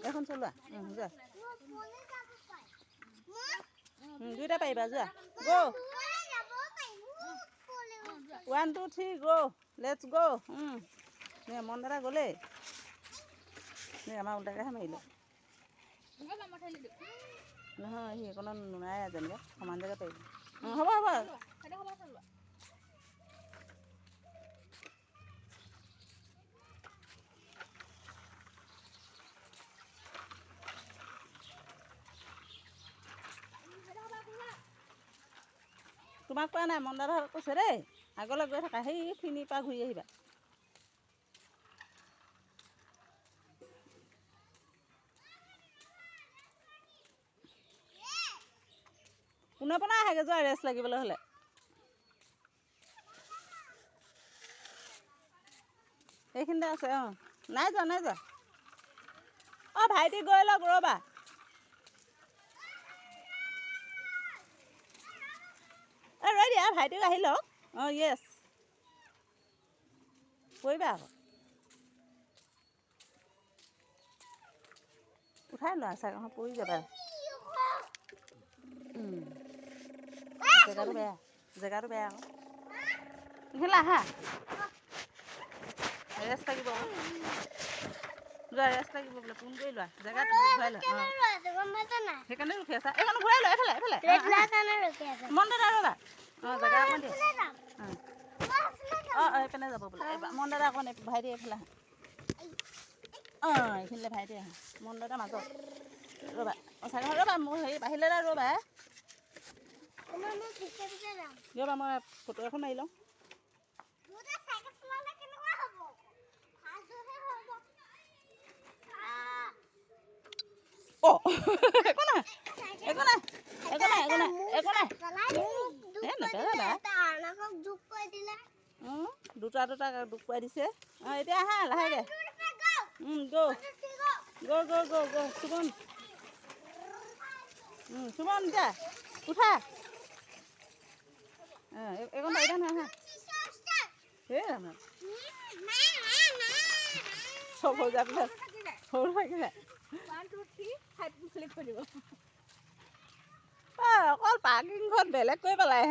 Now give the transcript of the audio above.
এখন চলোৱা যোৱা দুইটা পাৰিবা যোৱা গ' 1 2 3 গ' লেটছ গ' মন দাদা গ'লেই আমাৰ উল্টাকেহে মাৰিলে নহয় সি অকণমান নোৱাৰে যেনিবা সমান জেগা পাৰিব হ'ব হ'ব তোমাক কোৱা নাই মন দাদা কৈছে দেই আগলৈ গৈ থাকা সেইখিনিৰ পৰা ঘূৰি আহিবা পোনে পোনে আহেগৈ যোৱা ৰেষ্ট লাগিবলৈ হ'লে এইখিনিতে আছে নাই যোৱা ভাইটি গৈ লওক ৰ'বা ৰৈ দিয়া ভাইটিও আহি লওক য়েছ কৰিবা আকৌ উঠাই লোৱা চাগৈ পৰি যাবা জেগাটো বেয়া আকৌ এইফালে আহা ৰেষ্ট লাগিব যোৱা ৰেষ্ট লাগিব বোলে ফোন কৰি লোৱা জেগাত ঘূৰাই লোৱা সেইকাৰণে ৰখি আছা এইখন ঘূৰাই লোৱা এইফালে মন দাদা ৰ'বা জেগা অকণমান দিয়া এইপিনে যাব বোলে মন দাদা অকণমান ভাইটি এইফালে আহা এইখিনিলে ভাইটি আহা মন দাদা মাজত ৰ'বা চাগৈ ৰ'বা মোৰ হেৰি বাহিৰলৈ ৰ'বা মই ফটো এখন মাৰি লওঁ দুটা দুখ পাই দিছে এতিয়া আহা লাহেকৈ সুমন যা উঠা এইকণ পাৰিবা নহয় আহা চব হৈ যায় বোলে সৰু থাকিলে অকল পাৰ্কিংখন বেলেগ কৰি পেলাই